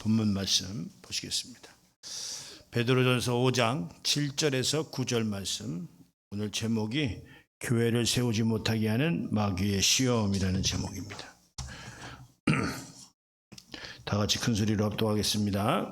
본문 말씀 보시겠습니다. 베드로전서 5장 7절에서 9절 말씀. 오늘 제목이 교회를 세우지 못하게 하는 마귀의 시험이라는 제목입니다. 다 같이 큰 소리로 합독하겠습니다.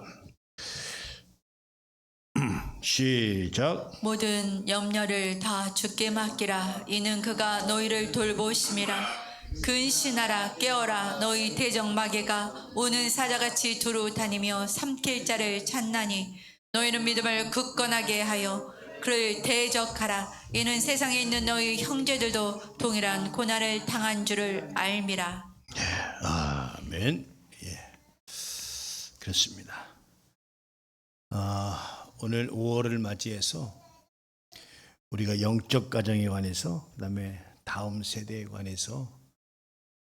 시작. 모든 염려를 다 주께 맡기라. 이는 그가 너희를 돌보심이라. 근신하라. 깨어라. 너희 대적마귀가 오는 사자같이 두루 다니며 삼킬 자를 찾나니 너희는 믿음을 굳건하게 하여 그를 대적하라. 이는 세상에 있는 너희 형제들도 동일한 고난을 당한 줄을 알미라. 아멘. 그렇습니다. 오늘 5월을 맞이해서 우리가 영적 가정에 관해서, 그다음에 다음 세대에 관해서,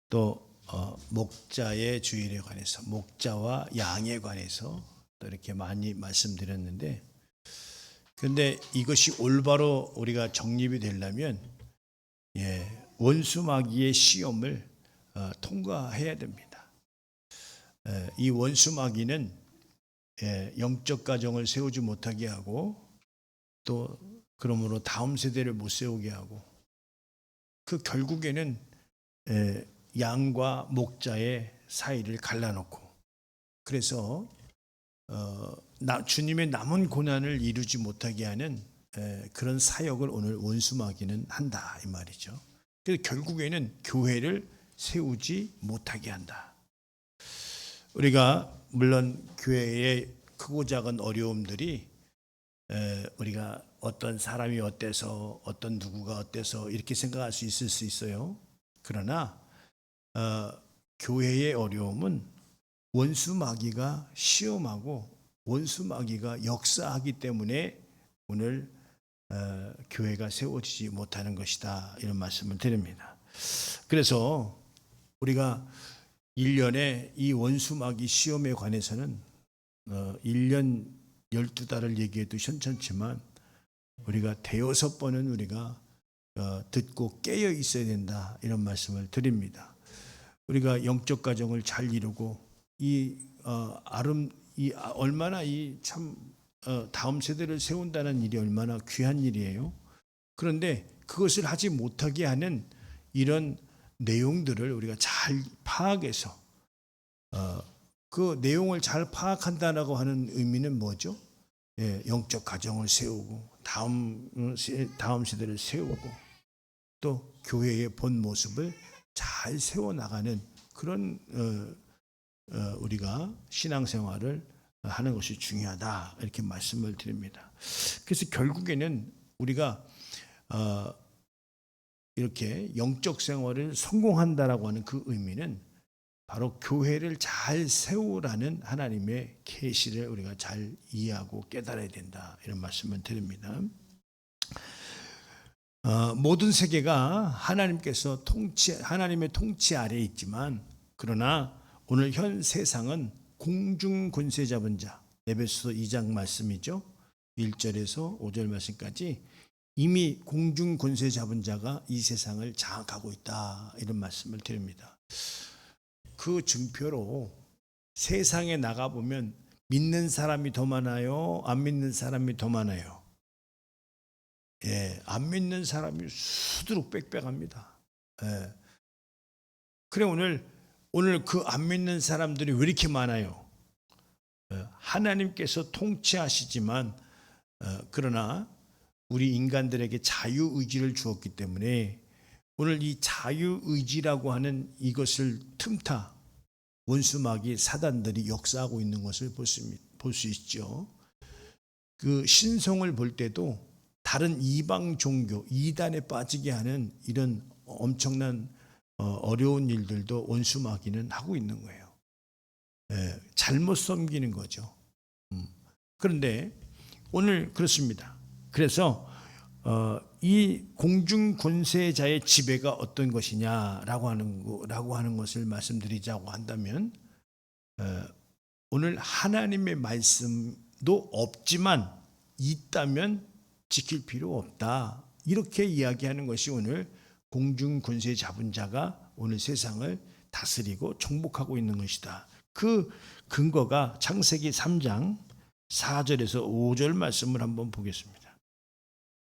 또 목자의 주일에 관해서, 목자와 양에 관해서 또 이렇게 많이 말씀드렸는데, 그런데 이것이 올바로 우리가 정립이 되려면 원수 마귀의 시험을 통과해야 됩니다. 이 원수 마귀는 영적 가정을 세우지 못하게 하고, 또 그러므로 다음 세대를 못 세우게 하고, 그 결국에는 양과 목자의 사이를 갈라놓고, 그래서 주님의 남은 고난을 이루지 못하게 하는 그런 사역을 오늘 원수 마귀는 한다 이 말이죠. 그래서 결국에는 교회를 세우지 못하게 한다. 우리가 물론 교회의 크고 작은 어려움들이 우리가 어떤 사람이 어때서, 어떤 누구가 어때서 이렇게 생각할 수 있을 수 있어요. 그러나 교회의 어려움은 원수 마귀가 시험하고 원수 마귀가 역사하기 때문에 오늘 교회가 세워지지 못하는 것이다, 이런 말씀을 드립니다. 그래서 우리가 1년에 이 원수 마귀 시험에 관해서는 1년 12달을 얘기해도 현찮지만 우리가 대여섯 번은 우리가 듣고 깨어 있어야 된다, 이런 말씀을 드립니다. 우리가 영적 가정을 잘 이루고 얼마나 다음 세대를 세운다는 일이 얼마나 귀한 일이에요. 그런데 그것을 하지 못하게 하는 이런 내용들을 우리가 잘 파악해서 그 내용을 잘 파악한다라고 하는 의미는 뭐죠? 영적 가정을 세우고 다음 세대를 세우고 또 교회의 본 모습을 잘 세워나가는 그런 우리가 신앙생활을 하는 것이 중요하다, 이렇게 말씀을 드립니다. 그래서 결국에는 우리가 이렇게 영적 생활을 성공한다라고 하는 그 의미는 바로 교회를 잘 세우라는 하나님의 계시를 우리가 잘 이해하고 깨달아야 된다, 이런 말씀을 드립니다. 모든 세계가 하나님의 통치 아래에 있지만, 그러나 오늘 현 세상은 공중 권세 잡은 자, 에베소서 2장 말씀이죠. 1절에서 5절 말씀까지 이미 공중 권세 잡은 자가 이 세상을 장악하고 있다, 이런 말씀을 드립니다. 그 증표로 세상에 나가보면 믿는 사람이 더 많아요, 안 믿는 사람이 더 많아요? 안 믿는 사람이 수두룩 빽빽합니다. 그래, 오늘 그 안 믿는 사람들이 왜 이렇게 많아요? 하나님께서 통치하시지만 그러나 우리 인간들에게 자유의지를 주었기 때문에 오늘 이 자유의지라고 하는 이것을 틈타 원수 마귀 사단들이 역사하고 있는 것을 볼 수 있죠. 그 신성을 볼 때도 다른 이방 종교, 이단에 빠지게 하는 이런 엄청난 어려운 일들도 원수 마귀는 하고 있는 거예요. 잘못 섬기는 거죠. 그런데 오늘 그렇습니다. 그래서 이 공중 권세자의 지배가 어떤 것이냐라고 하는 것을 말씀드리자고 한다면, 오늘 하나님의 말씀도 없지만 있다면 지킬 필요 없다, 이렇게 이야기하는 것이 오늘 공중 권세 잡은 자가 오늘 세상을 다스리고 정복하고 있는 것이다. 그 근거가 창세기 3장 4절에서 5절 말씀을 한번 보겠습니다.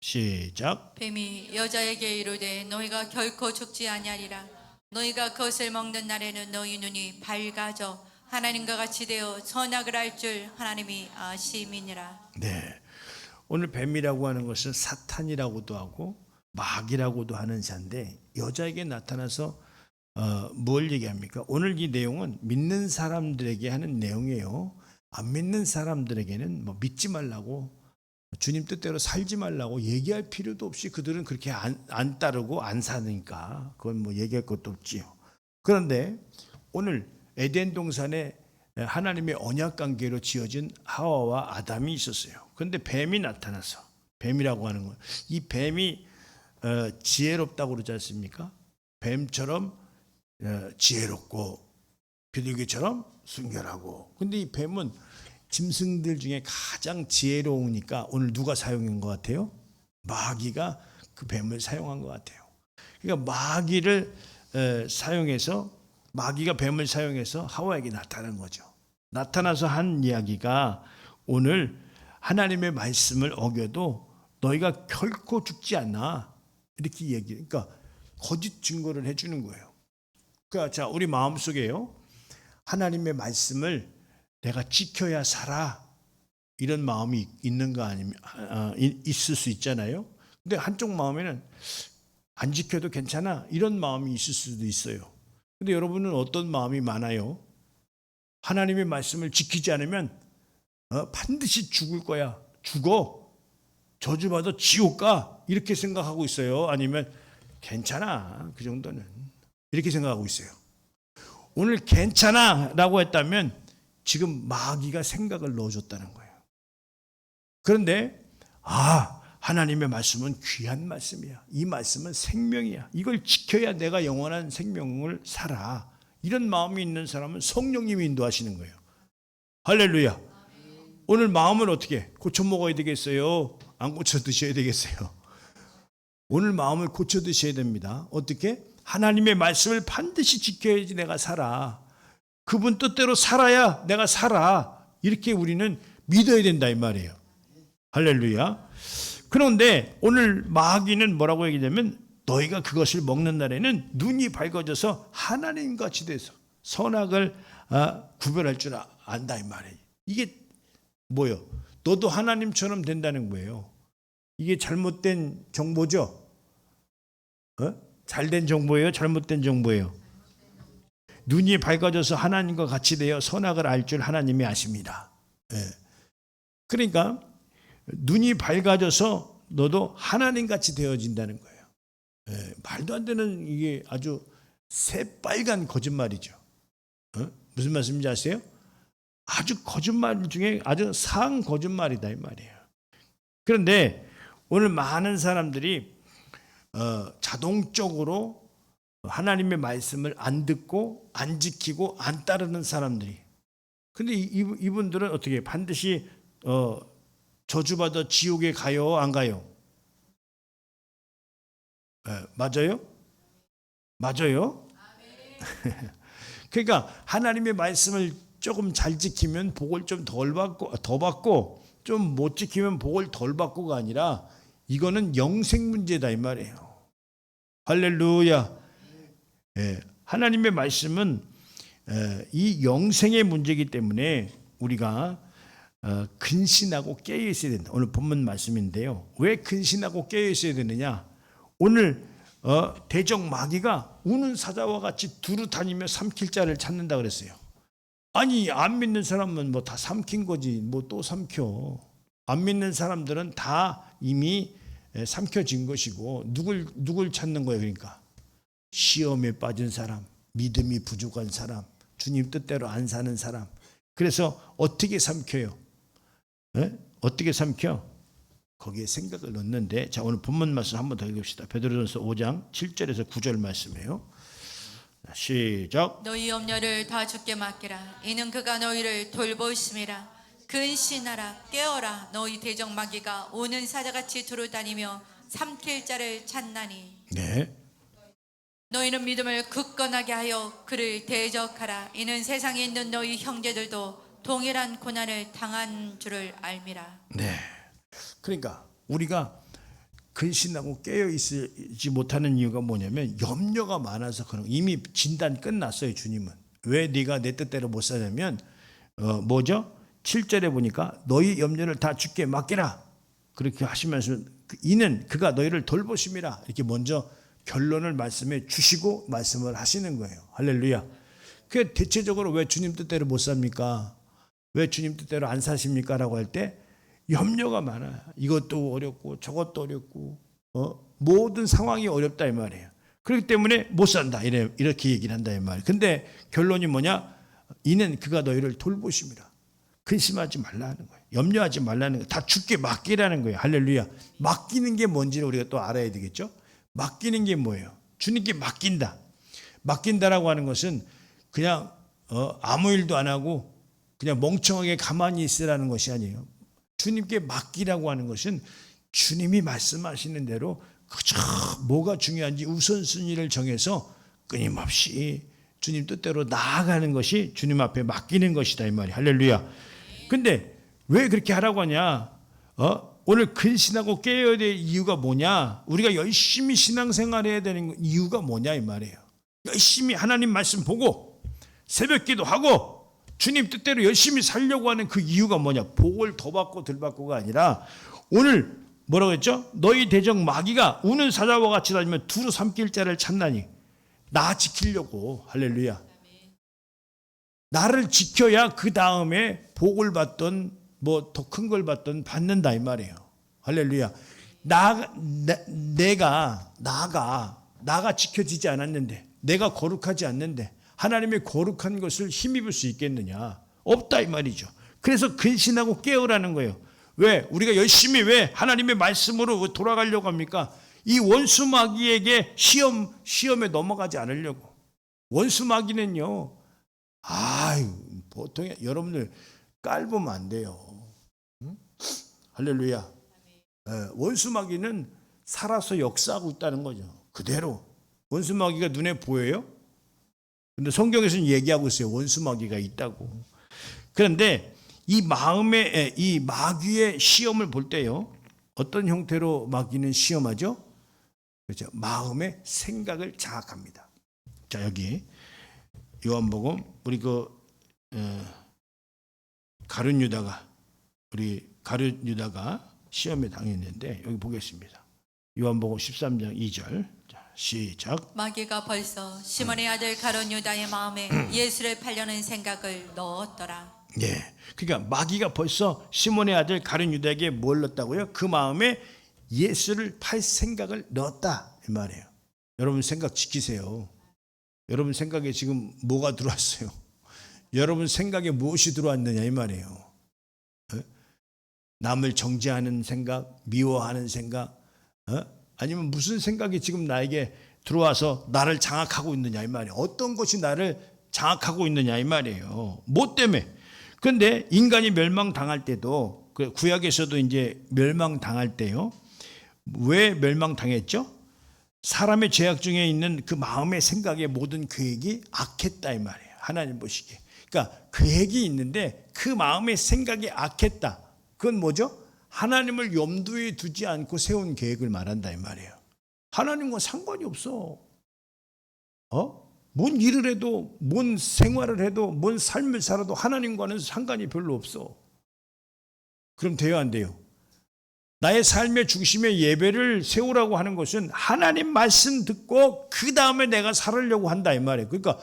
시작. 뱀이 여자에게 이르되 너희가 결코 죽지 아니하리라. 너희가 그것을 먹는 날에는 너희 눈이 밝아져 하나님과 같이 되어 선악을 알 줄 하나님이 아심이니라. 네. 오늘 뱀이라고 하는 것은 사탄이라고도 하고 마귀라고도 하는 자인데 여자에게 나타나서 뭘 얘기합니까? 오늘 이 내용은 믿는 사람들에게 하는 내용이에요. 안 믿는 사람들에게는 뭐 믿지 말라고 주님 뜻대로 살지 말라고 얘기할 필요도 없이 그들은 그렇게 안 따르고 안 사니까 그건 뭐 얘기할 것도 없지요. 그런데 오늘 에덴 동산에 하나님의 언약 관계로 지어진 하와와 아담이 있었어요. 그런데 뱀이 나타나서 뱀이라고 하는 건 이 뱀이 지혜롭다고 그러지 않습니까? 뱀처럼 지혜롭고 비둘기처럼 순결하고. 근데 이 뱀은 짐승들 중에 가장 지혜로우니까 오늘 누가 사용한 것 같아요? 마귀가 그 뱀을 사용한 것 같아요. 그러니까 마귀가 뱀을 사용해서 하와에게 나타난 거죠. 나타나서 한 이야기가 오늘 하나님의 말씀을 어겨도 너희가 결코 죽지 않아. 이렇게 그러니까 거짓 증거를 해주는 거예요. 그러니까 자, 우리 마음속에요. 하나님의 말씀을 내가 지켜야 살아. 이런 마음이 있는가 아니면 있을 수 있잖아요. 근데 한쪽 마음에는 안 지켜도 괜찮아. 이런 마음이 있을 수도 있어요. 근데 여러분은 어떤 마음이 많아요? 하나님의 말씀을 지키지 않으면 반드시 죽을 거야. 죽어. 저주받아 지옥 가. 이렇게 생각하고 있어요. 아니면 괜찮아. 그 정도는. 이렇게 생각하고 있어요. 오늘 괜찮아 라고 했다면 지금 마귀가 생각을 넣어줬다는 거예요. 그런데 하나님의 말씀은 귀한 말씀이야. 이 말씀은 생명이야. 이걸 지켜야 내가 영원한 생명을 살아. 이런 마음이 있는 사람은 성령님이 인도하시는 거예요. 할렐루야. 오늘 마음을 어떻게 고쳐 먹어야 되겠어요? 안 고쳐 드셔야 되겠어요? 오늘 마음을 고쳐 드셔야 됩니다. 어떻게? 하나님의 말씀을 반드시 지켜야지 내가 살아. 그분 뜻대로 살아야 내가 살아. 이렇게 우리는 믿어야 된다 이 말이에요. 할렐루야. 그런데 오늘 마귀는 뭐라고 얘기하냐면 너희가 그것을 먹는 날에는 눈이 밝아져서 하나님같이 돼서 선악을 구별할 줄 안다 이 말이에요. 이게 뭐예요? 너도 하나님처럼 된다는 거예요. 이게 잘못된 정보죠? 잘된 정보예요? 잘못된 정보예요? 눈이 밝아져서 하나님과 같이 되어 선악을 알 줄 하나님이 아십니다. 그러니까 눈이 밝아져서 너도 하나님같이 되어진다는 거예요. 말도 안 되는 이게 아주 새빨간 거짓말이죠. 무슨 말씀인지 아세요? 아주 거짓말 중에 아주 상 거짓말이다 이 말이에요. 그런데 오늘 많은 사람들이 자동적으로 하나님의 말씀을 안 듣고 안 지키고 안 따르는 사람들이. 근데 이분들은 어떻게 반드시 저주받아 지옥에 가요? 안 가요? 맞아요? 맞아요? 그러니까 하나님의 말씀을 조금 잘 지키면 복을 좀 더 받고 좀 못 지키면 복을 덜 받고가 아니라 이거는 영생 문제다 이 말이에요. 할렐루야. 하나님의 말씀은 이 영생의 문제이기 때문에 우리가 근신하고 깨어 있어야 된다. 오늘 본문 말씀인데요. 왜 근신하고 깨어 있어야 되느냐? 오늘 대적 마귀가 우는 사자와 같이 두루 다니며 삼킬 자를 찾는다 그랬어요. 아니 안 믿는 사람은 뭐 다 삼킨 거지 뭐 또 삼켜. 안 믿는 사람들은 다 이미 삼켜진 것이고 누굴 찾는 거예요? 그러니까 시험에 빠진 사람, 믿음이 부족한 사람, 주님 뜻대로 안 사는 사람. 그래서 어떻게 삼켜요? 어떻게 삼켜? 거기에 생각을 넣는데, 자 오늘 본문 말씀 한번 더 읽읍시다. 베드로전서 5장 7절에서 9절 말씀이에요. 시작. 너희 염려를 다 주께 맡기라. 이는 그가 너희를 돌보심이라. 근신하라 깨어라. 너희 대적 마귀가 오는 사자같이 두루 다니며 삼킬 자를 찾나니. 네. 너희는 믿음을 굳건하게 하여 그를 대적하라. 이는 세상에 있는 너희 형제들도 동일한 고난을 당한 줄을 알미라. 네. 그러니까 우리가 근신하고 깨어 있지 못하는 이유가 뭐냐면 염려가 많아서 그런 거예요. 이미 진단 끝났어요. 주님은 왜 네가 내 뜻대로 못 사냐면 뭐죠? 7절에 보니까 너희 염려를 다 주께 맡기라 그렇게 하시면서 이는 그가 너희를 돌보심이라 이렇게 먼저 결론을 말씀해 주시고 말씀을 하시는 거예요. 할렐루야. 그 대체적으로 왜 주님 뜻대로 못 삽니까? 왜 주님 뜻대로 안 사십니까? 라고 할 때 염려가 많아요. 이것도 어렵고 저것도 어렵고 모든 상황이 어렵다 이 말이에요. 그렇기 때문에 못 산다 이렇게 얘기를 한다 이 말이에요. 근데 결론이 뭐냐? 이는 그가 너희를 돌보심이라. 근심하지 말라는 거예요. 염려하지 말라는 거예요. 다 주께 맡기라는 거예요. 할렐루야. 맡기는 게 뭔지를 우리가 또 알아야 되겠죠. 맡기는 게 뭐예요? 주님께 맡긴다. 맡긴다라고 하는 것은 그냥 아무 일도 안 하고 그냥 멍청하게 가만히 있으라는 것이 아니에요. 주님께 맡기라고 하는 것은 주님이 말씀하시는 대로 그저 뭐가 중요한지 우선순위를 정해서 끊임없이 주님 뜻대로 나아가는 것이 주님 앞에 맡기는 것이다 이 말이에요. 할렐루야. 근데 왜 그렇게 하라고 하냐? 오늘 근신하고 깨어야 될 이유가 뭐냐? 우리가 열심히 신앙생활해야 되는 이유가 뭐냐 이 말이에요. 열심히 하나님 말씀 보고 새벽 기도하고 주님 뜻대로 열심히 살려고 하는 그 이유가 뭐냐? 복을 더 받고 덜 받고가 아니라 오늘 뭐라고 했죠? 너희 대적 마귀가 우는 사자와 같이 다니면 두루 삼킬 자를 찾나니 나 지키려고. 할렐루야. 나를 지켜야 그 다음에 복을 받던 뭐 더 큰 걸 받던 받는다 이 말이에요. 할렐루야. 나가 지켜지지 않았는데 내가 거룩하지 않는데 하나님의 거룩한 것을 힘입을 수 있겠느냐? 없다 이 말이죠. 그래서 근신하고 깨어라는 거예요. 왜? 우리가 열심히 왜 하나님의 말씀으로 돌아가려고 합니까? 이 원수 마귀에게 시험에 넘어가지 않으려고. 원수 마귀는요. 보통 여러분들 깔보면 안 돼요. 응? 할렐루야. 원수 마귀는 살아서 역사하고 있다는 거죠. 그대로. 원수 마귀가 눈에 보여요? 근데 성경에서는 얘기하고 있어요. 원수 마귀가 있다고. 그런데 이 마음의 이 마귀의 시험을 볼 때요. 어떤 형태로 마귀는 시험하죠? 그렇죠. 마음의 생각을 장악합니다. 자, 여기 요한복음 우리 가룟 유다가 시험에 당했는데 여기 보겠습니다. 요한복음 13장 2절. 시작. 마귀가 벌써 시몬의 아들 가룟 유다의 마음에 예수를 팔려는 생각을 넣었더라. 예. 그러니까 마귀가 벌써 시몬의 아들 가룟 유다에게 뭘 넣었다고요? 그 마음에 예수를 팔 생각을 넣었다 이 말이에요. 여러분 생각 지키세요. 여러분 생각에 지금 뭐가 들어왔어요? 여러분 생각에 무엇이 들어왔느냐 이 말이에요. 남을 정죄하는 생각, 미워하는 생각, 아니면 무슨 생각이 지금 나에게 들어와서 나를 장악하고 있느냐 이 말이에요. 어떤 것이 나를 장악하고 있느냐 이 말이에요. 뭐 때문에? 그런데 인간이 멸망당할 때도 구약에서도 이제 멸망당할 때요. 왜 멸망당했죠? 사람의 죄악 중에 있는 그 마음의 생각의 모든 계획이 악했다 이 말이에요. 하나님 보시기에. 그러니까 계획이 있는데 그 마음의 생각이 악했다. 그건 뭐죠? 하나님을 염두에 두지 않고 세운 계획을 말한다 이 말이에요. 하나님과 상관이 없어. 뭔 일을 해도 뭔 생활을 해도 뭔 삶을 살아도 하나님과는 상관이 별로 없어. 그럼 돼요 안 돼요? 나의 삶의 중심에 예배를 세우라고 하는 것은 하나님 말씀 듣고 그 다음에 내가 살으려고 한다 이 말이에요. 그러니까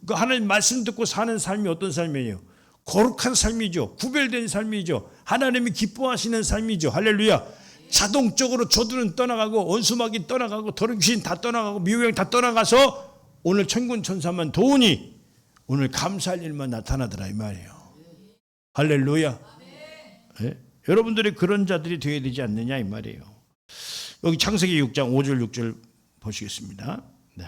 그 하나님 말씀 듣고 사는 삶이 어떤 삶이에요? 거룩한 삶이죠. 구별된 삶이죠. 하나님이 기뻐하시는 삶이죠. 할렐루야. 자동적으로 저들은 떠나가고 원수마귀 떠나가고 더러운 귀신 다 떠나가고 미우영 다 떠나가서 오늘 천군 천사만 도우니 오늘 감사할 일만 나타나더라 이 말이에요. 할렐루야. 네? 여러분들이 그런 자들이 되어야 되지 않느냐 이 말이에요. 여기 창세기 6장 5절 6절 보시겠습니다. 네.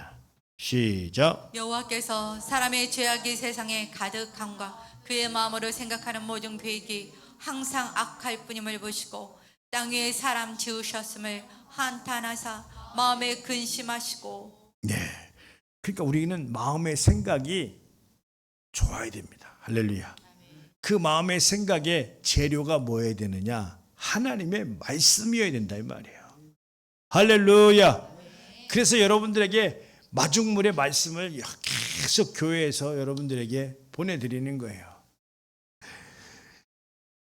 시작. 여호와께서 사람의 죄악이 세상에 가득함과 그의 마음으로 생각하는 모든 계획이 항상 악할 뿐임을 보시고 땅 위에 사람 지으셨음을 한탄하사 마음에 근심하시고. 네. 그러니까 우리는 마음의 생각이 좋아야 됩니다. 할렐루야. 그 마음의 생각의 재료가 뭐여야 되느냐? 하나님의 말씀이어야 된다 이 말이에요. 할렐루야. 그래서 여러분들에게 마중물의 말씀을 계속 교회에서 여러분들에게 보내드리는 거예요.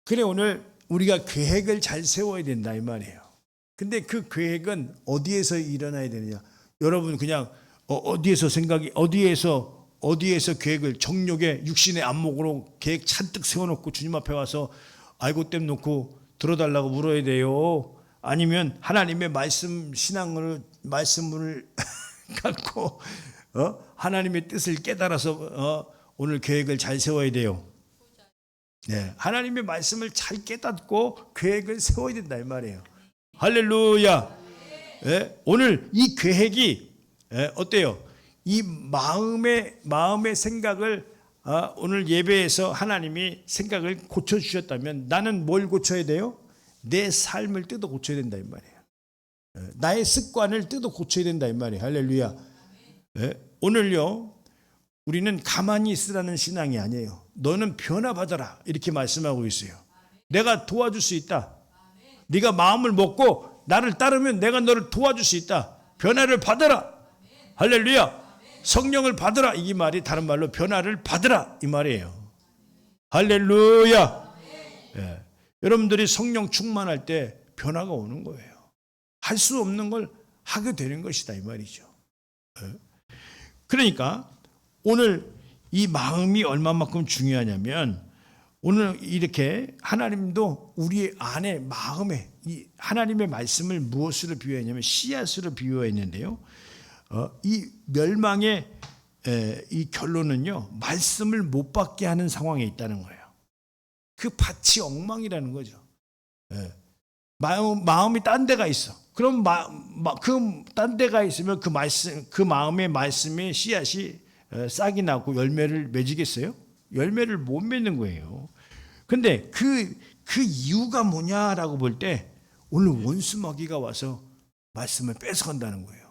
그래 오늘 우리가 계획을 잘 세워야 된다 이 말이에요. 근데 그 계획은 어디에서 일어나야 되느냐? 여러분 그냥 어디에서 계획을 정욕의 육신의 안목으로 계획 잔뜩 세워놓고 주님 앞에 와서 알고 땜 놓고 들어달라고 물어야 돼요? 아니면 하나님의 말씀 말씀을 갖고 하나님의 뜻을 깨달아서 오늘 계획을 잘 세워야 돼요? 네, 하나님의 말씀을 잘 깨닫고 계획을 세워야 된다 이 말이에요. 할렐루야. 네, 오늘 이 계획이 어때요? 이 마음의 생각을 오늘 예배에서 하나님이 생각을 고쳐주셨다면 나는 뭘 고쳐야 돼요? 내 삶을 뜯어 고쳐야 된다 이 말이에요. 나의 습관을 뜯어 고쳐야 된다 이 말이에요. 할렐루야. 오늘요 우리는 가만히 있으라는 신앙이 아니에요. 너는 변화받아라 이렇게 말씀하고 있어요. 내가 도와줄 수 있다. 네가 마음을 먹고 나를 따르면 내가 너를 도와줄 수 있다. 변화를 받아라. 할렐루야. 성령을 받으라. 이 말이 다른 말로 변화를 받으라 이 말이에요. 할렐루야. 예. 여러분들이 성령 충만할 때 변화가 오는 거예요. 할 수 없는 걸 하게 되는 것이다 이 말이죠. 예. 그러니까 오늘 이 마음이 얼마만큼 중요하냐면 오늘 이렇게 하나님도 우리 안에 마음에 이 하나님의 말씀을 무엇으로 비유했냐면 씨앗으로 비유했는데요. 이 멸망의 이 결론은요 말씀을 못 받게 하는 상황에 있다는 거예요. 그 밭이 엉망이라는 거죠. 마음이 딴 데가 있어. 그럼 그 딴 데가 있으면 그 마음의 말씀의 씨앗이 싹이 나고 열매를 맺이겠어요? 열매를 못 맺는 거예요. 근데 그 이유가 뭐냐라고 볼 때 오늘 원수 마귀가 와서 말씀을 뺏어간다는 거예요.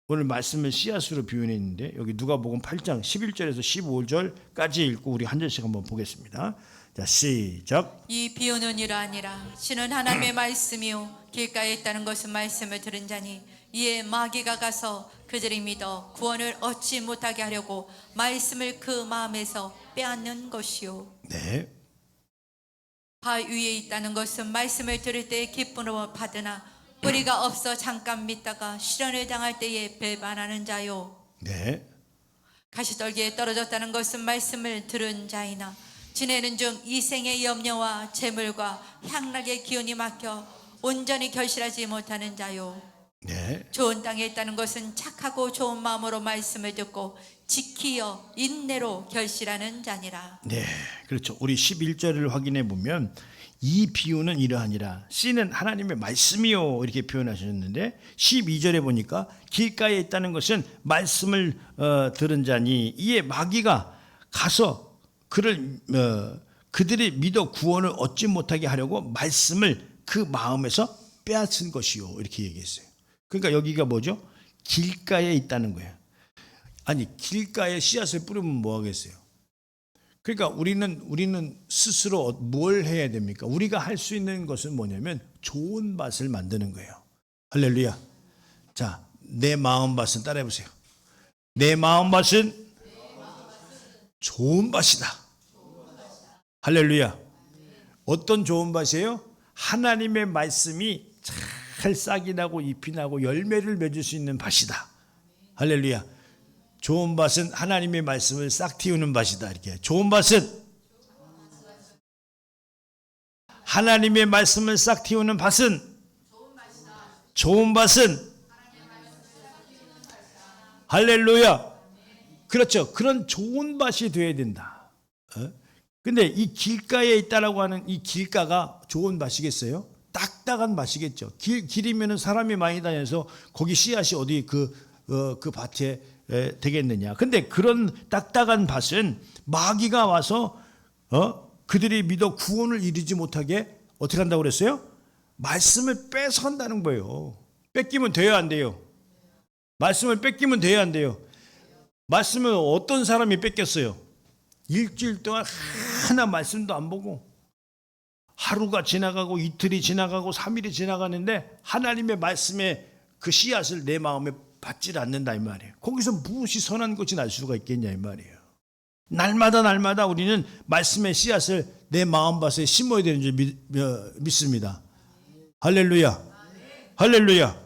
오늘 말씀을 씨앗으로 비유했는데 여기 누가복음 8장 11절에서 15절까지 읽고 우리 한 절씩 한번 보겠습니다. 자, 시작. 이 비유는 이러하니라. 신은 하나님의 말씀이요 길가에 있다는 것은 말씀을 들은 자니 이에 마귀가 가서 그들이 믿어 구원을 얻지 못하게 하려고 말씀을 그 마음에서 빼앗는 것이요. 네. 바 위에 있다는 것은 말씀을 들을 때에 기쁨으로 받으나 뿌리가 없어 잠깐 믿다가 시련을 당할 때에 배반하는 자요. 네. 가시떨기에 떨어졌다는 것은 말씀을 들은 자이나 지내는 중 이생의 염려와 재물과 향락의 기운이 막혀 온전히 결실하지 못하는 자요. 네. 좋은 땅에 있다는 것은 착하고 좋은 마음으로 말씀을 듣고 지키어 인내로 결실하는 자니라. 네. 그렇죠. 우리 11절을 확인해 보면 이 비유는 이러하니라. 씨는 하나님의 말씀이요 이렇게 표현하셨는데 12절에 보니까 길가에 있다는 것은 말씀을 들은 자니 이에 마귀가 가서 그들이 믿어 구원을 얻지 못하게 하려고 말씀을 그 마음에서 빼앗은 것이요 이렇게 얘기했어요. 그러니까 여기가 뭐죠? 길가에 있다는 거예요. 아니 길가에 씨앗을 뿌리면 뭐 하겠어요? 그러니까 우리는 스스로 뭘 해야 됩니까? 우리가 할 수 있는 것은 뭐냐면 좋은 밭을 만드는 거예요. 할렐루야. 자, 내 마음밭은 따라해 보세요. 내 마음밭은 좋은 밭이다. 할렐루야. 어떤 좋은 밭이에요? 하나님의 말씀이 잘 싹이 나고 잎이 나고 열매를 맺을 수 있는 밭이다. 할렐루야. 좋은 밭은 하나님의 말씀을 싹 틔우는 밭이다. 이렇게. 좋은 밭은 하나님의 말씀을 싹 틔우는 밭은 좋은 밭은 할렐루야. 그렇죠. 그런 좋은 밭이 되어야 된다. 근데 이 길가에 있다라고 하는 이 길가가 좋은 밭이겠어요? 딱딱한 밭이겠죠. 길이면 사람이 많이 다녀서 거기 씨앗이 어디 그 밭에 되겠느냐. 근데 그런 딱딱한 밭은 마귀가 와서 그들이 믿어 구원을 이루지 못하게 어떻게 한다고 그랬어요? 말씀을 뺏어간다는 거예요. 뺏기면 돼요, 안 돼요? 말씀을 뺏기면 돼요, 안 돼요? 말씀을 어떤 사람이 뺏겼어요? 일주일 동안 하나 말씀도 안 보고 하루가 지나가고 이틀이 지나가고 3일이 지나가는데 하나님의 말씀에 그 씨앗을 내 마음에 받질 않는다 이 말이에요. 거기서 무엇이 선한 것이 날 수가 있겠냐 이 말이에요. 날마다 우리는 말씀의 씨앗을 내 마음밭에 심어야 되는 줄 믿습니다. 할렐루야. 할렐루야.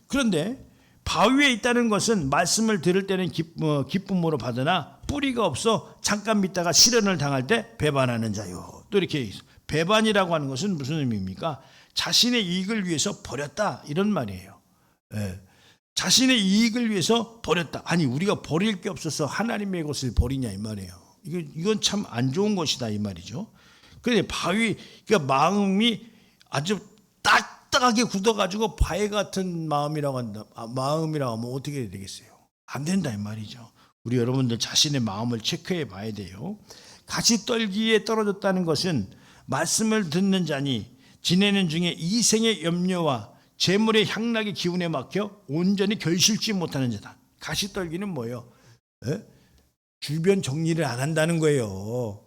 그런데 바위에 있다는 것은 말씀을 들을 때는 기쁨으로 받으나 뿌리가 없어 잠깐 믿다가 시련을 당할 때 배반하는 자요. 또 이렇게 배반이라고 하는 것은 무슨 의미입니까? 자신의 이익을 위해서 버렸다 이런 말이에요. 예. 자신의 이익을 위해서 버렸다. 아니 우리가 버릴 게 없어서 하나님의 것을 버리냐 이 말이에요. 이건 참 안 좋은 것이다 이 말이죠. 그런데 그러니까 마음이 아주 딱딱하게 굳어가지고 바위 같은 마음이라고 한다. 마음이라고 하면 어떻게 되겠어요? 안 된다 이 말이죠. 우리 여러분들 자신의 마음을 체크해 봐야 돼요. 가시떨기에 떨어졌다는 것은 말씀을 듣는 자니 지내는 중에 이생의 염려와 재물의 향락의 기운에 막혀 온전히 결실치 못하는 자다. 가시떨기는 뭐예요? 주변 정리를 안 한다는 거예요.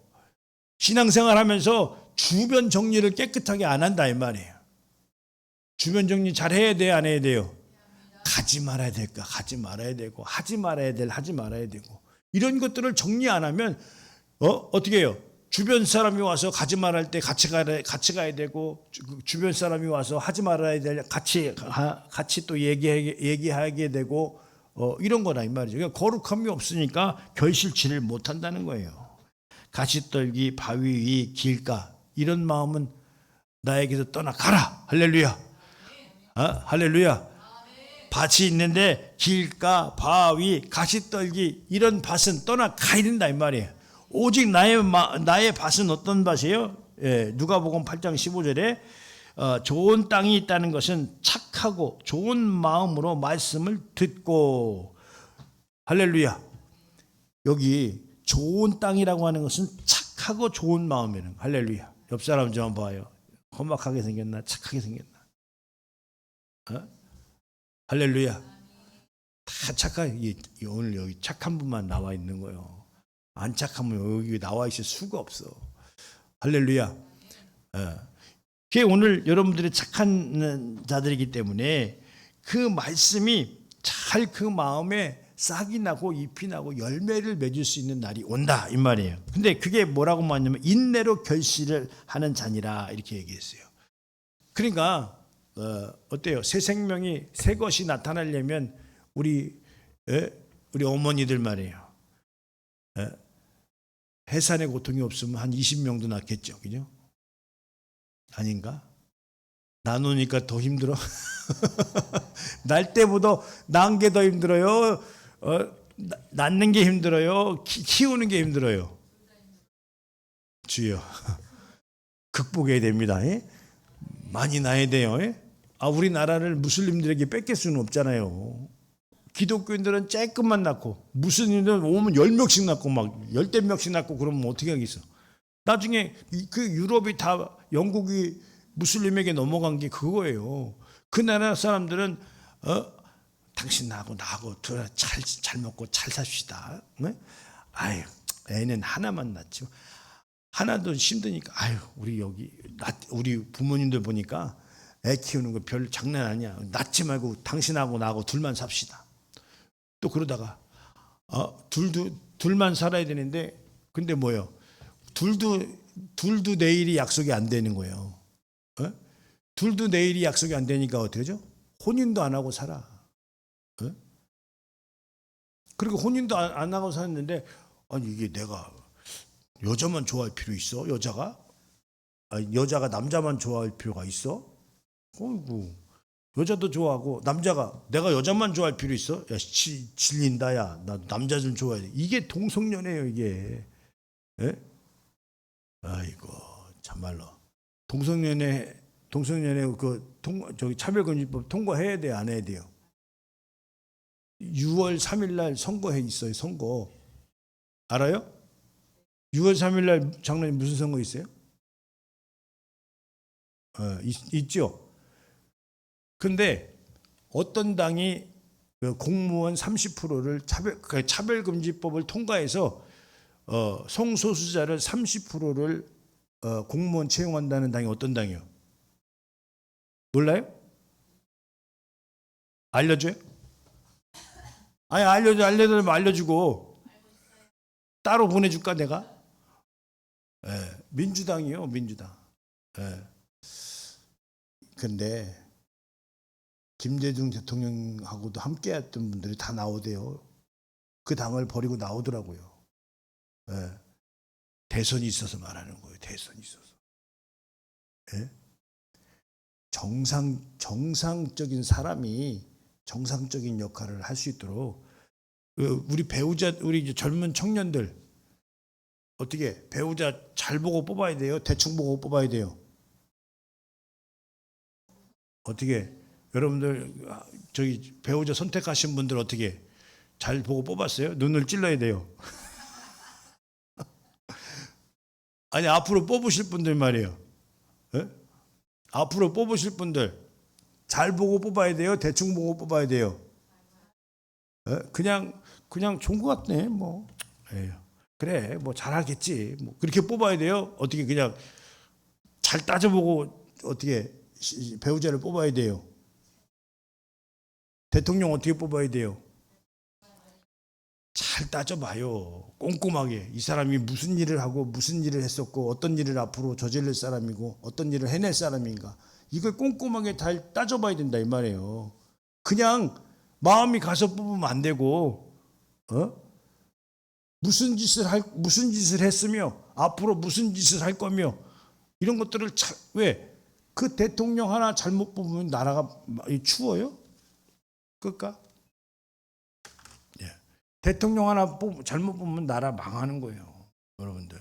신앙생활 하면서 주변 정리를 깨끗하게 안 한다 이 말이에요. 주변 정리 잘 해야 돼요, 안 해야 돼요? 가지 말아야 될까? 가지 말아야 되고, 하지 말아야 될, 하지 말아야 되고, 이런 것들을 정리 안 하면 어떻게 해요? 주변 사람이 와서 가지 말할 때 같이 가야 되고, 주변 사람이 와서 하지 말아야 될 같이 또 얘기하게 되고, 이런 거다 이 말이죠. 그러니까 거룩함이 없으니까 결실치를 못 한다는 거예요. 가시떨기 바위 위 길가 이런 마음은 나에게서 떠나가라. 할렐루야. 할렐루야. 밭이 있는데 길가 바위 가시떨기 이런 밭은 떠나가야 된다 이 말이에요. 오직 나의 밭은 어떤 밭이에요? 누가복음 8장 15절에 좋은 땅이 있다는 것은 착하고 좋은 마음으로 말씀을 듣고. 할렐루야. 여기 좋은 땅이라고 하는 것은 착하고 좋은 마음이라는 거예요. 할렐루야. 옆 사람 좀 봐요. 험악하게 생겼나 착하게 생겼나. 할렐루야. 다 착하게. 오늘 여기 착한 분만 나와 있는 거예요. 안 착하면 여기 나와 있을 수가 없어. 할렐루야. 그게 오늘 여러분들이 착한 자들이기 때문에 그 말씀이 잘 그 마음에 싹이 나고 잎이 나고 열매를 맺을 수 있는 날이 온다 이 말이에요. 근데 그게 뭐라고 말하냐면 인내로 결실을 하는 자니라 이렇게 얘기했어요. 그러니까 어때요? 새 생명이 새 것이 나타나려면 우리 어머니들 말이에요. 해산의 고통이 없으면 한 20명도 낳겠죠, 그죠? 아닌가? 나누니까 더 힘들어. 날 때보다 낳은 게 더 힘들어요. 낳는 게 힘들어요. 키우는 게 힘들어요. 주여, 극복해야 됩니다. 많이 낳아야 돼요. 우리나라를 무슬림들에게 뺏길 수는 없잖아요. 기독교인들은 조금만 낳고 무슬림들은 오면 10명씩 낳고 막 10명씩 낳고 그러면 어떻게 하겠어? 나중에 그 유럽이 다 영국이 무슬림에게 넘어간 게 그거예요. 그 나라 사람들은 당신 나하고 잘 먹고 잘 삽시다. 아유, 애는 하나만 낳지. 하나도 힘드니까 우리 여기 우리 부모님들 보니까 애 키우는 거 별 장난 아니야. 낳지 말고 당신하고 나하고 둘만 삽시다. 또 그러다가 둘만 살아야 되는데 근데 뭐요? 둘도 내일이 약속이 안 되는 거예요. 둘도 내일이 약속이 안 되니까 어떻게 하죠? 혼인도 안 하고 살아. 그리고 혼인도 안 하고 사는데 아니 이게 내가 여자만 좋아할 필요 있어? 여자가 남자만 좋아할 필요가 있어? 어이구, 여자도 좋아하고 내가 여자만 좋아할 필요 있어? 야, 질린다. 야, 나 남자 좀 좋아해. 이게 동성연애예요, 이게. 아이고, 참말로. 동성연애 저기 차별금지법 통과해야 돼요, 안 해야 돼요? 6월 3일 날 선거해 있어요, 선거. 알아요? 6월 3일 날 장로님 무슨 선거 있어요? 있죠. 근데 어떤 당이 그 공무원 30%를 차별금지법을 통과해서 성소수자를 30%를 공무원 채용한다는 당이 어떤 당이요? 몰라요? 알려줘요? 아니 알려주면 알려주고 따로 보내줄까 내가? 예, 민주당이요, 민주당. 예. 근데 김대중 대통령하고도 함께했던 분들이 다 나오대요. 그 당을 버리고 나오더라고요. 예. 대선이 있어서 말하는 거예요. 대선이 있어서. 예? 정상적인 사람이 정상적인 역할을 할 수 있도록 우리 배우자, 우리 젊은 청년들 어떻게 배우자 잘 보고 뽑아야 돼요? 대충 보고 뽑아야 돼요? 어떻게 여러분들 저기 배우자 선택하신 분들 어떻게 잘 보고 뽑았어요? 눈을 찔러야 돼요. 아니 앞으로 뽑으실 분들 말이에요. 예? 앞으로 뽑으실 분들 잘 보고 뽑아야 돼요? 대충 보고 뽑아야 돼요? 예? 그냥 좋은 것 같네. 뭐 에휴, 그래 뭐 잘하겠지. 뭐 그렇게 뽑아야 돼요? 어떻게 그냥 잘 따져보고 어떻게 배우자를 뽑아야 돼요? 대통령 어떻게 뽑아야 돼요? 잘 따져봐요. 꼼꼼하게 이 사람이 무슨 일을 하고 무슨 일을 했었고 어떤 일을 앞으로 저지를 사람이고 어떤 일을 해낼 사람인가 이걸 꼼꼼하게 잘 따져봐야 된다 이 말이에요. 그냥 마음이 가서 뽑으면 안 되고 무슨 짓을 했으며 앞으로 무슨 짓을 할 거며 이런 것들을 왜 그 대통령 하나 잘못 뽑으면 나라가 추워요? 그럴까? 예. 대통령 하나 잘못 뽑으면 나라 망하는 거예요. 여러분들.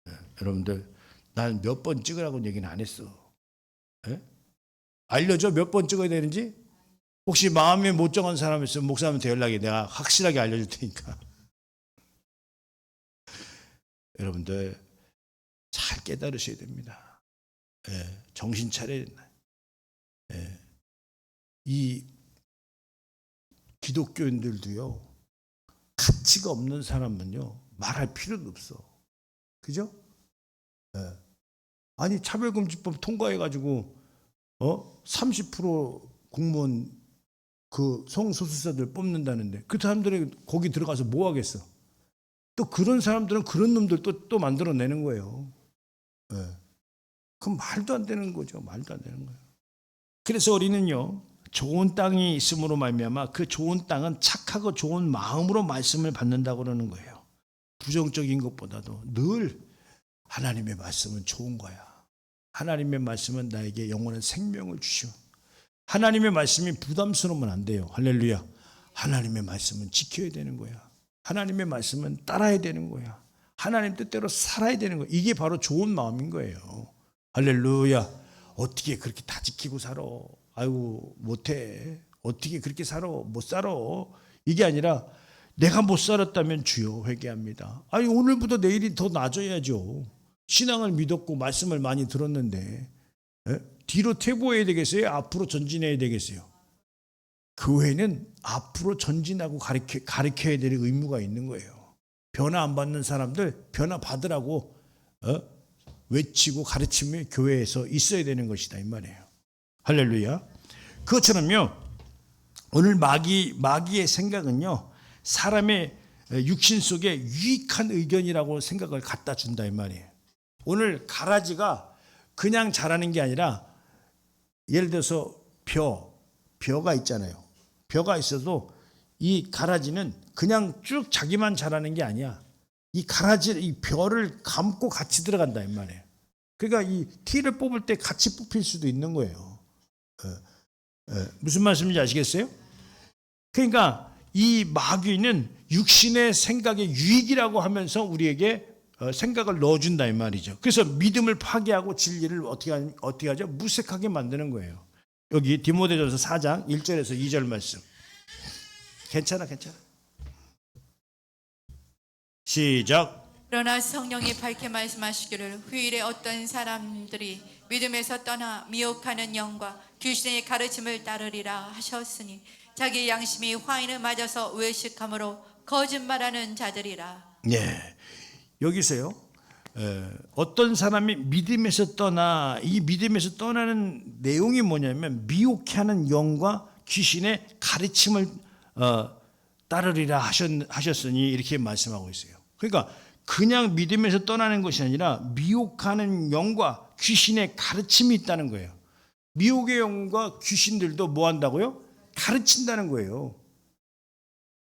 예. 여러분들 난 몇 번 찍으라고 얘기는 안 했어. 예? 알려줘 몇 번 찍어야 되는지? 혹시 마음에 못 정한 사람 있으면 목사님한테 연락해. 내가 확실하게 알려줄 테니까. 여러분들 잘 깨달으셔야 됩니다. 예, 정신 차려야 된다. 예, 이 기독교인들도요 가치가 없는 사람은요 말할 필요도 없어. 그죠? 예. 아니 차별금지법 통과해가지고 30% 공무원 그 성소수자들 뽑는다는데 그 사람들이 거기 들어가서 뭐 하겠어? 또 그런 사람들은 그런 놈들 또 만들어내는 거예요. 예. 그건 말도 안 되는 거죠. 말도 안 되는 거예요. 그래서 우리는요 좋은 땅이 있음으로 말미암아 그 좋은 땅은 착하고 좋은 마음으로 말씀을 받는다고 그러는 거예요. 부정적인 것보다도 늘 하나님의 말씀은 좋은 거야. 하나님의 말씀은 나에게 영원한 생명을 주시오. 하나님의 말씀이 부담스러우면 안 돼요. 할렐루야. 하나님의 말씀은 지켜야 되는 거야. 하나님의 말씀은 따라야 되는 거야. 하나님 뜻대로 살아야 되는 거야. 이게 바로 좋은 마음인 거예요. 할렐루야. 어떻게 그렇게 다 지키고 살아? 아이고 못해. 어떻게 그렇게 살아? 못 살아. 이게 아니라 내가 못 살았다면 주여 회개합니다. 아니 오늘보다 내일이 더 나아져야죠. 신앙을 믿었고 말씀을 많이 들었는데 뒤로 퇴보해야 되겠어요? 앞으로 전진해야 되겠어요? 교회는 앞으로 전진하고 가르쳐야 될 의무가 있는 거예요. 변화 안 받는 사람들 변화 받으라고 외치고 가르치며 교회에서 있어야 되는 것이다 이 말이에요. 할렐루야. 그것처럼요 오늘 마귀의 생각은요 사람의 육신 속에 유익한 의견이라고 생각을 갖다 준다 이 말이에요. 오늘 가라지가 그냥 자라는 게 아니라 예를 들어서 벼가 있잖아요. 벼가 있어도 이 가라지는 그냥 쭉 자기만 자라는 게 아니야. 이 이 벼를 감고 같이 들어간다 이 말이에요. 그러니까 이 티를 뽑을 때 같이 뽑힐 수도 있는 거예요. 무슨 말씀인지 아시겠어요? 그러니까 이 마귀는 육신의 생각의 유익이라고 하면서 우리에게 생각을 넣어준다 이 말이죠. 그래서 믿음을 파괴하고 진리를 어떻게 하죠? 무색하게 만드는 거예요. 여기 디모데전서 4장 1절에서 2절 말씀. 괜찮아. 시작. 그러나 성령이 밝게 말씀하시기를 후일에 어떤 사람들이 믿음에서 떠나 미혹하는 영과 귀신의 가르침을 따르리라 하셨으니 자기 양심이 화인을 맞아서 외식함으로 거짓말하는 자들이라. 네, 여기서요. 어떤 사람이 믿음에서 떠나, 이 믿음에서 떠나는 내용이 뭐냐면 미혹하는 영과 귀신의 가르침을 따르리라 하셨으니 이렇게 말씀하고 있어요. 그러니까 그냥 믿음에서 떠나는 것이 아니라 미혹하는 영과 귀신의 가르침이 있다는 거예요. 미혹의 영과 귀신들도 뭐 한다고요? 가르친다는 거예요.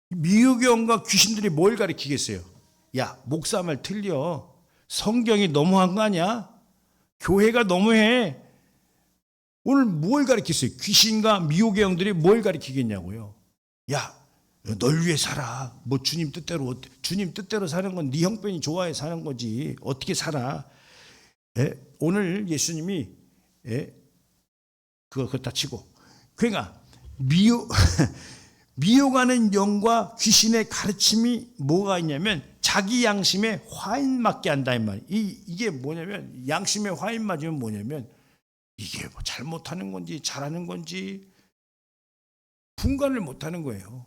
미혹의 영과 귀신들이 뭘 가르치겠어요? 야, 목사 말 틀려. 성경이 너무한 거 아니야? 교회가 너무해. 오늘 뭘 가르치겠어요? 귀신과 미혹의 영들이 뭘 가르치겠냐고요. 야, 널 위해 살아. 뭐 주님 뜻대로 사는 건 네 형편이 좋아야 사는 거지. 어떻게 살아? 오늘 예수님이 그거 다 치고, 그러니까 미혹하는 영과 귀신의 가르침이 뭐가 있냐면 자기 양심에 화인 맞게 한다 이 말. 이게 뭐냐면 양심에 화인 맞으면 뭐냐면 이게 뭐 잘못하는 건지 잘하는 건지 분간을 못하는 거예요.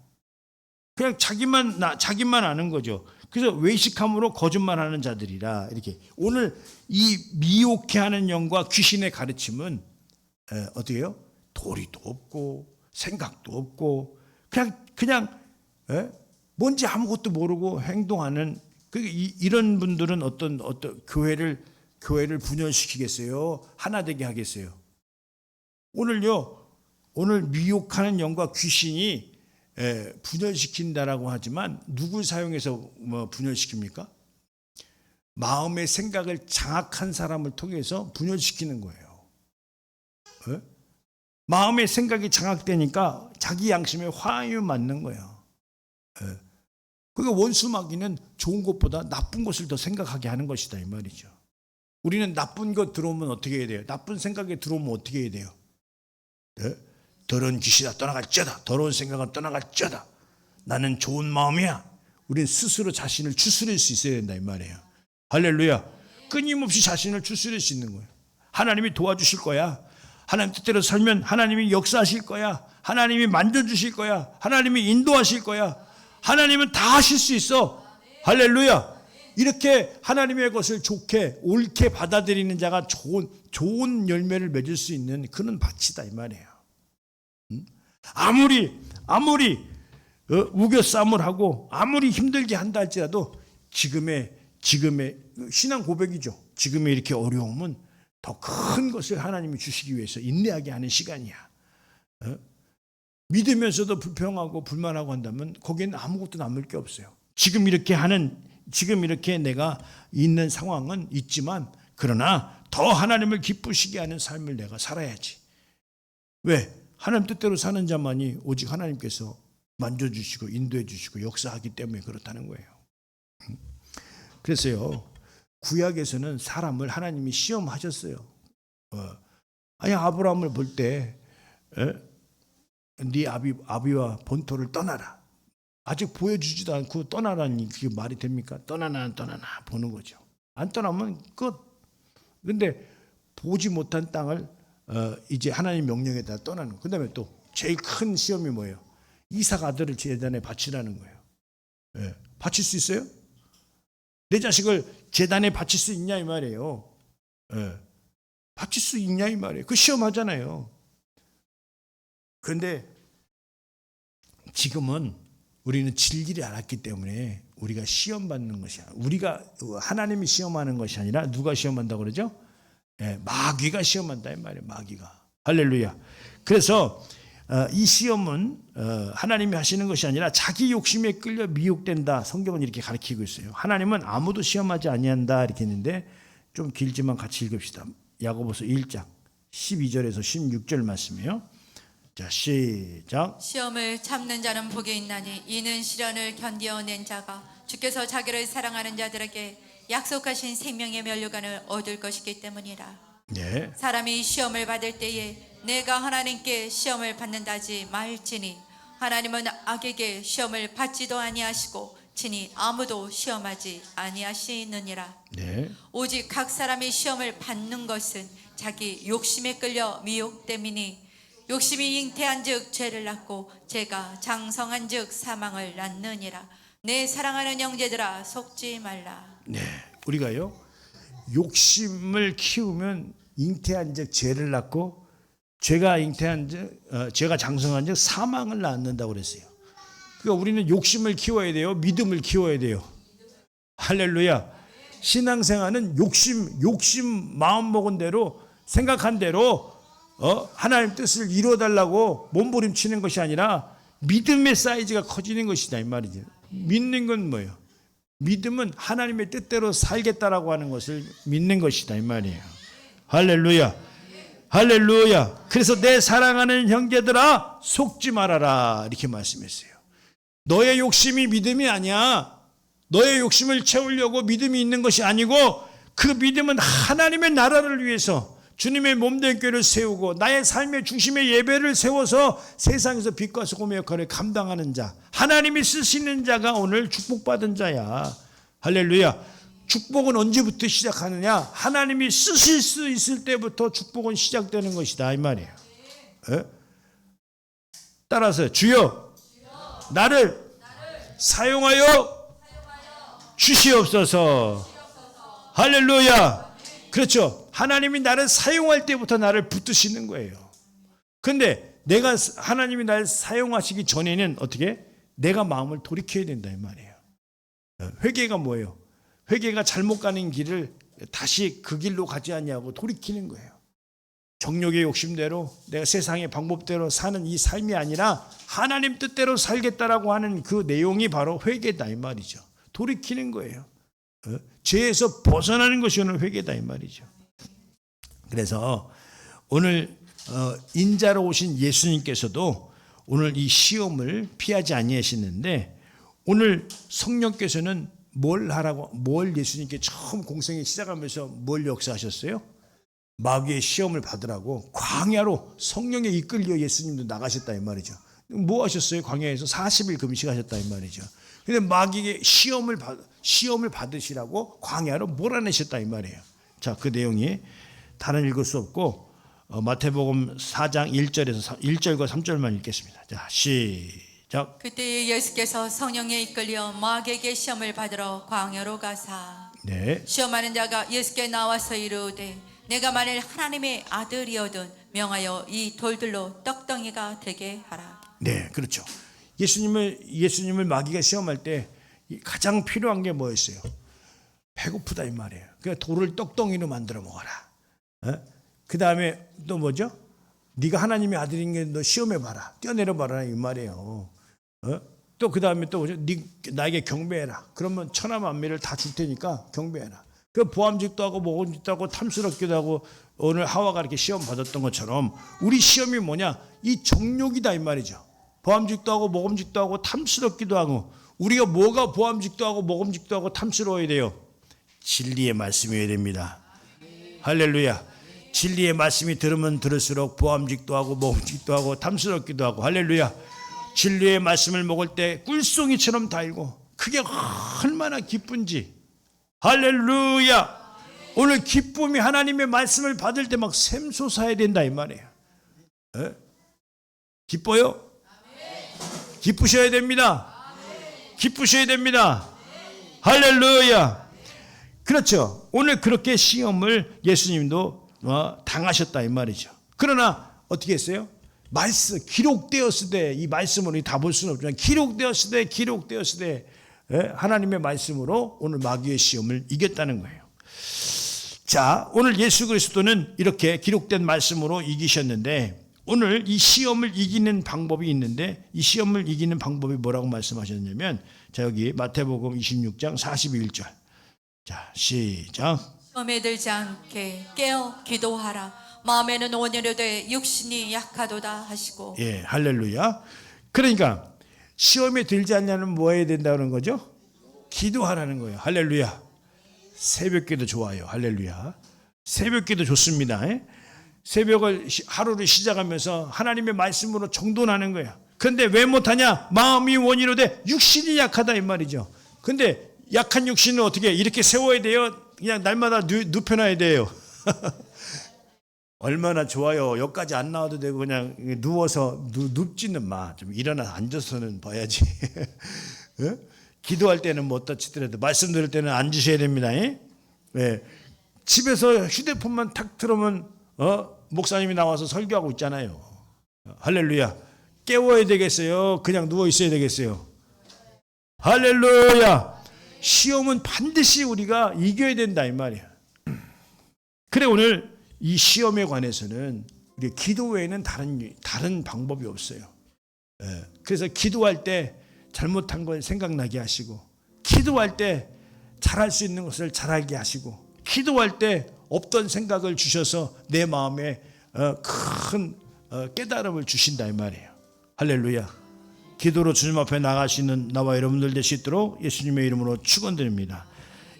그냥 자기만 아는 거죠. 그래서 외식함으로 거짓말하는 자들이라 이렇게. 오늘 이 미혹해 하는 영과 귀신의 가르침은 어떻게 해요? 도리도 없고 생각도 없고 그냥 뭔지 아무것도 모르고 행동하는 이런 분들은 어떤 교회를 분열시키겠어요? 하나 되게 하겠어요? 오늘 미혹하는 영과 귀신이 분열시킨다라고 하지만 누굴 사용해서 분열시킵니까? 마음의 생각을 장악한 사람을 통해서 분열시키는 거예요. 마음의 생각이 장악되니까 자기 양심에 화염이 맞는 거예요. 그러니까 원수마귀는 좋은 것보다 나쁜 것을 더 생각하게 하는 것이다 이 말이죠. 우리는 나쁜 것 들어오면 어떻게 해야 돼요? 나쁜 생각이 들어오면 어떻게 해야 돼요? 더러운 귀신아 떠나갈지어다. 더러운 생각은 떠나갈지어다. 나는 좋은 마음이야. 우리는 스스로 자신을 추스릴 수 있어야 된다 이 말이에요. 할렐루야. 끊임없이 자신을 추스릴 수 있는 거예요. 하나님이 도와주실 거야. 하나님 뜻대로 살면 하나님이 역사하실 거야. 하나님이 만져주실 거야. 하나님이 인도하실 거야. 하나님은 다 하실 수 있어. 할렐루야. 이렇게 하나님의 것을 좋게 옳게 받아들이는 자가 좋은 열매를 맺을 수 있는 그런 밭이다 이 말이에요. 아무리 우겨싸움을 하고 아무리 힘들게 한다 할지라도 지금의 신앙 고백이죠. 지금의 이렇게 어려움은 더 큰 것을 하나님이 주시기 위해서 인내하게 하는 시간이야. 믿으면서도 불평하고 불만하고 한다면 거기에는 아무것도 남을 게 없어요. 지금 이렇게 내가 있는 상황은 있지만 그러나 더 하나님을 기쁘시게 하는 삶을 내가 살아야지. 왜? 하나님 뜻대로 사는 자만이 오직 하나님께서 만져주시고 인도해 주시고 역사하기 때문에 그렇다는 거예요. 그래서요, 구약에서는 사람을 하나님이 시험하셨어요. 아브라함을 볼 때 네 아비와 본토를 떠나라. 아직 보여주지도 않고 떠나라니 그게 말이 됩니까? 떠나나 안 떠나나 보는 거죠. 안 떠나면 끝. 근데 보지 못한 땅을 이제 하나님 명령에 따라 떠나는 거예요. 그 다음에 또 제일 큰 시험이 뭐예요? 이삭 아들을 제단에 바치라는 거예요. 바칠 수 있어요? 내 자식을 제단에 바칠 수 있냐 이 말이에요. 바칠 수 있냐 이 말이에요. 그 시험하잖아요. 그런데 지금은 우리는 진리를 알았기 때문에 우리가 시험받는 것이 우리가 하나님이 시험하는 것이 아니라 누가 시험한다고 그러죠? 마귀가 시험한다 이 말이에요. 마귀가. 할렐루야. 그래서 이 시험은 하나님이 하시는 것이 아니라 자기 욕심에 끌려 미혹된다. 성경은 이렇게 가르치고 있어요. 하나님은 아무도 시험하지 아니한다 이렇게 했는데 좀 길지만 같이 읽읍시다. 야고보서 1장 12절에서 16절 말씀이에요. 자, 시작. 시험을 참는 자는 복이 있나니 이는 시련을 견디어낸 자가 주께서 자기를 사랑하는 자들에게 약속하신 생명의 면류관을 얻을 것이기 때문이라. 네. 사람이 시험을 받을 때에 내가 하나님께 시험을 받는다지 말지니 하나님은 악에게 시험을 받지도 아니하시고 친히 아무도 시험하지 아니하시느니라. 네. 오직 각 사람이 시험을 받는 것은 자기 욕심에 끌려 미혹됨이니 욕심이 잉태한즉 죄를 낳고 죄가 장성한즉 사망을 낳느니라. 내 사랑하는 형제들아 속지 말라. 네, 우리가요 욕심을 키우면 잉태한즉 죄를 낳고 죄가 장성한즉 사망을 낳는다고 그랬어요. 그러니까 우리는 욕심을 키워야 돼요. 믿음을 키워야 돼요. 할렐루야. 신앙생활은 욕심 마음 먹은 대로 생각한 대로 하나님 뜻을 이루어달라고 몸부림치는 것이 아니라 믿음의 사이즈가 커지는 것이다 이 말이죠. 믿는 건 뭐예요? 믿음은 하나님의 뜻대로 살겠다라고 하는 것을 믿는 것이다 이 말이에요. 할렐루야. 할렐루야. 그래서 내 사랑하는 형제들아 속지 말아라 이렇게 말씀했어요. 너의 욕심이 믿음이 아니야. 너의 욕심을 채우려고 믿음이 있는 것이 아니고 그 믿음은 하나님의 나라를 위해서 주님의 몸된 교회를 세우고 나의 삶의 중심에 예배를 세워서 세상에서 빛과 소금의 역할을 감당하는 자, 하나님이 쓰시는 자가 오늘 축복받은 자야. 할렐루야. 축복은 언제부터 시작하느냐? 하나님이 쓰실 수 있을 때부터 축복은 시작되는 것이다 이 말이에요. 따라서 주여 나를 사용하여 주시옵소서. 할렐루야. 그렇죠. 하나님이 나를 사용할 때부터 나를 붙드시는 거예요. 그런데 하나님이 나를 사용하시기 전에는 어떻게? 내가 마음을 돌이켜야 된다 이 말이에요. 회개가 뭐예요? 회개가 잘못 가는 길을 다시 그 길로 가지 않냐고 돌이키는 거예요. 정욕의 욕심대로 내가 세상의 방법대로 사는 이 삶이 아니라 하나님 뜻대로 살겠다라고 하는 그 내용이 바로 회개다 이 말이죠. 돌이키는 거예요. 죄에서 벗어나는 것이 오늘 회개다 이 말이죠. 그래서 오늘 인자로 오신 예수님께서도 오늘 이 시험을 피하지 아니하시는데 오늘 성령께서는 뭘 예수님께 처음 공생에 시작하면서 뭘 역사하셨어요? 마귀의 시험을 받으라고 광야로 성령에 이끌려 예수님도 나가셨다 이 말이죠. 뭐 하셨어요? 광야에서 40일 금식하셨다 이 말이죠. 근데 마귀의 시험을 받으시라고 광야로 몰아내셨다 이 말이에요. 자, 그 내용이 다른 읽을 수 없고 마태복음 4장 1절과 3절만 읽겠습니다. 자, 시작. 그때 예수께서 성령에 이끌려 마귀에게 시험을 받으러 광야로 가사 네. 시험하는 자가 예수께 나와서 이르되 내가 만일 하나님의 아들이어든 명하여 이 돌들로 떡덩이가 되게 하라. 네, 그렇죠. 예수님을 마귀가 시험할 때 가장 필요한 게 뭐였어요? 배고프다 이 말이에요. 그러니까 돌을 떡덩이로 만들어 먹어라. 그 다음에 또 뭐죠? 네가 하나님의 아들인 게 너 시험해 봐라. 뛰어내려 봐라 이 말이에요. 또 그 다음에 또 뭐죠? 나에게 경배해라. 그러면 천하 만민을 다 줄 테니까 경배해라. 그 보암직도 하고 모험직도 하고 탐스럽기도 하고 오늘 하와가 이렇게 시험 받았던 것처럼 우리 시험이 뭐냐? 이 정욕이다 이 말이죠. 보암직도 하고 모험직도 하고 탐스럽기도 하고 우리가 뭐가 보암직도 하고 모험직도 하고 탐스러워야 돼요? 진리의 말씀이어야 됩니다. 할렐루야. 진리의 말씀이 들으면 들을수록 보암직도 하고 모험직도 하고 탐스럽기도 하고 할렐루야. 진리의 말씀을 먹을 때 꿀송이처럼 달고 그게 얼마나 기쁜지 할렐루야. 오늘 기쁨이 하나님의 말씀을 받을 때 막 샘솟아야 된다 이 말이에요. 기뻐요? 기쁘셔야 됩니다. 기쁘셔야 됩니다. 할렐루야. 그렇죠. 오늘 그렇게 시험을 예수님도 당하셨다 이 말이죠. 그러나 어떻게 했어요? 기록되었으되 이 말씀으로 다 볼 수는 없지만 기록되었으되 하나님의 말씀으로 오늘 마귀의 시험을 이겼다는 거예요. 자, 오늘 예수 그리스도는 이렇게 기록된 말씀으로 이기셨는데 오늘 이 시험을 이기는 방법이 있는데 이 시험을 이기는 방법이 뭐라고 말씀하셨냐면 자, 여기 마태복음 26장 41절. 자, 시작. 시험에 들지 않게 깨어 기도하라. 마음에는 온유로되 육신이 약하도다 하시고. 예, 할렐루야. 그러니까 시험에 들지 않냐면 뭐 해야 된다는 거죠? 기도하라는 거예요. 할렐루야. 새벽기도 좋아요. 할렐루야. 새벽기도 좋습니다. 새벽을 하루를 시작하면서 하나님의 말씀으로 정돈하는 거야. 그런데 왜 못하냐? 마음이 원이로되 육신이 약하다 이 말이죠. 근데 약한 육신은 어떻게 이렇게 세워야 돼요? 그냥 날마다 눕혀놔야 돼요. 얼마나 좋아요. 여기까지 안 나와도 되고 그냥 누워서 눕지는 마. 좀 일어나 앉아서는 봐야지. 예? 기도할 때는 뭐 어떠치더라도 말씀 들을 때는 앉으셔야 됩니다. 예? 집에서 휴대폰만 탁 틀으면 목사님이 나와서 설교하고 있잖아요. 할렐루야. 깨워야 되겠어요? 그냥 누워 있어야 되겠어요? 할렐루야. 시험은 반드시 우리가 이겨야 된다 이 말이야. 그래 오늘 이 시험에 관해서는 우리 기도 외에는 다른 방법이 없어요. 그래서 기도할 때 잘못한 걸 생각나게 하시고, 기도할 때 잘할 수 있는 것을 잘하게 하시고, 기도할 때 없던 생각을 주셔서 내 마음에 큰 깨달음을 주신다 이 말이에요. 할렐루야. 기도로 주님 앞에 나가시는 나와 여러분들 될 수 있도록 예수님의 이름으로 축원드립니다.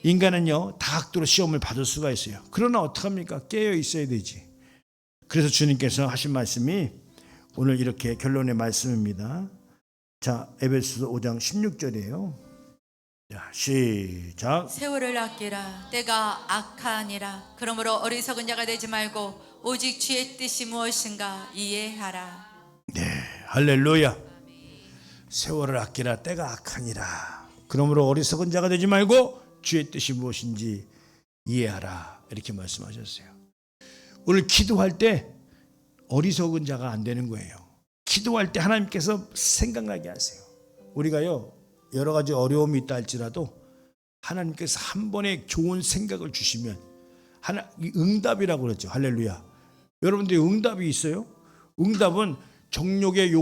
인간은요 다각도로 시험을 받을 수가 있어요. 그러나 어떡합니까? 깨어 있어야 되지. 그래서 주님께서 하신 말씀이 오늘 이렇게 결론의 말씀입니다. 자, 에베소서 5장 16절이에요. 자, 시작. 세월을 아끼라. 때가 악하니라. 그러므로 어리석은 자가 되지 말고 오직 주의 뜻이 무엇인가 이해하라. 네, 할렐루야. 세월을 아끼라. 때가 악하니라. 그러므로 어리석은 자가 되지 말고 주의 뜻이 무엇인지 이해하라. 이렇게 말씀하셨어요. 오늘 기도할 때 어리석은 자가 안 되는 거예요. 기도할 때 하나님께서 생각나게 하세요. 우리가요 여러 가지 어려움이 있다 할지라도 하나님께서 한 번에 좋은 생각을 주시면 응답이라고 그랬죠. 할렐루야. 여러분들이 응답이 있어요? 응답은 정욕의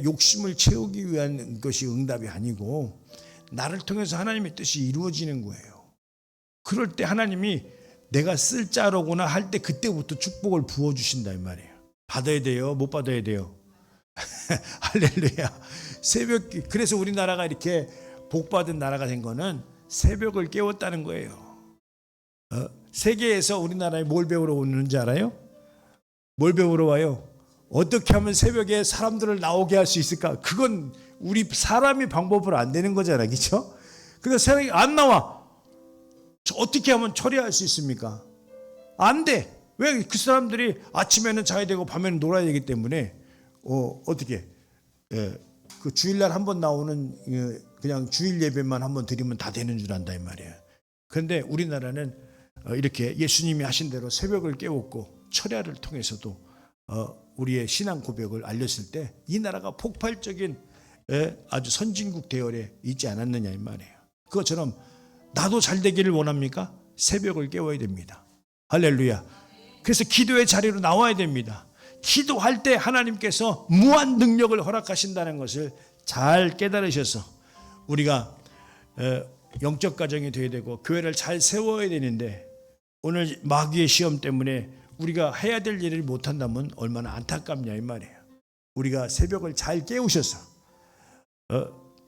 욕심을 채우기 위한 것이 응답이 아니고 나를 통해서 하나님의 뜻이 이루어지는 거예요. 그럴 때 하나님이 내가 쓸 자로구나 할 때 그때부터 축복을 부어주신다 이 말이에요. 받아야 돼요? 못 받아야 돼요? 할렐루야. 새벽, 그래서 우리나라가 이렇게 복받은 나라가 된 거는 새벽을 깨웠다는 거예요. 세계에서 우리나라에 뭘 배우러 오는지 알아요? 뭘 배우러 와요? 어떻게 하면 새벽에 사람들을 나오게 할 수 있을까? 그건 우리 사람이 방법으로 안 되는 거잖아, 그렇죠? 그래서 새벽에 안 나와. 어떻게 하면 처리할 수 있습니까? 안 돼. 왜? 그 사람들이 아침에는 자야 되고 밤에는 놀아야 되기 때문에 어떻게? 그 주일날 한 번 나오는 그냥 주일 예배만 한 번 드리면 다 되는 줄 안다 이 말이에요. 그런데 우리나라는 이렇게 예수님이 하신 대로 새벽을 깨웠고 철야를 통해서도 우리의 신앙 고백을 알렸을 때 이 나라가 폭발적인 아주 선진국 대열에 있지 않았느냐 이 말이에요. 그것처럼 나도 잘 되기를 원합니까? 새벽을 깨워야 됩니다. 할렐루야. 그래서 기도의 자리로 나와야 됩니다. 기도할 때 하나님께서 무한 능력을 허락하신다는 것을 잘 깨달으셔서 우리가 영적 가정이 되어야 되고 교회를 잘 세워야 되는데 오늘 마귀의 시험 때문에 우리가 해야 될 일을 못한다면 얼마나 안타깝냐 이 말이에요. 우리가 새벽을 잘 깨우셔서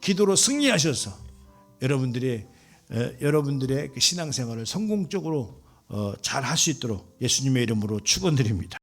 기도로 승리하셔서 여러분들의 그 신앙생활을 성공적으로 잘 할 수 있도록 예수님의 이름으로 축원드립니다.